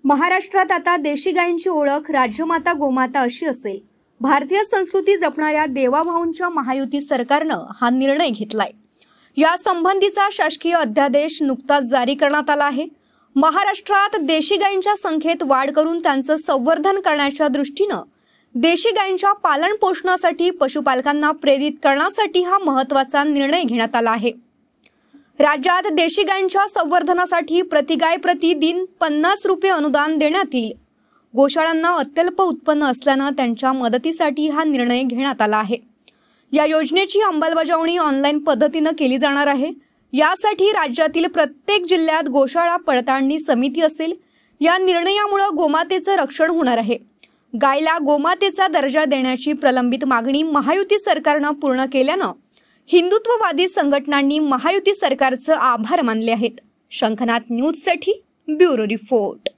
महाराष्ट्रात आता देशी गायींची ओळख राजमाता गोमाता अशी असेल। भारतीय संस्कृती जपणाऱ्या देवाभाऊंच्या महायुती सरकारनं हा निर्णय घेतलाय। या संबंधीचा शासकीय अध्यादेश नुकताच जारी करण्यात आला आहे। महाराष्ट्रात देशी गायींच्या संख्येत वाढ करून त्यांचं संवर्धन करण्याच्या दृष्टीनं देशी गायींच्या पालन पोषणासाठी पशुपालकांना प्रेरित करण्यासाठी हा महत्त्वाचा निर्णय घेण्यात आला आहे। राज्यात देशी गायींच्या संवर्धनासाठी प्रतिगाय प्रतिदिन 50 रुपये अनुदान देण्यात येईल। गोशाळांना अत्यल्प उत्पन्न असल्यानं त्यांच्या मदतीसाठी हा निर्णय घेण्यात आला आहे। या योजनेची अंमलबजावणी ऑनलाईन पद्धतीने केली जाणार आहे। यासाठी राज्यातील प्रत्येक जिल्ह्यात गोशाळा पडताळणी समिती असेल। या निर्णयामुळे गोमातेचं रक्षण होणार आहे। गायला गोमातेचा दर्जा देण्याची प्रलंबित मागणी महायुती सरकारनं पूर्ण केल्यानं हिंदुत्ववादी संघटनांनी महायुती सरकारचे आभार मानले आहेत। शंखनाथ न्यूजसाठी ब्युरो रिपोर्ट।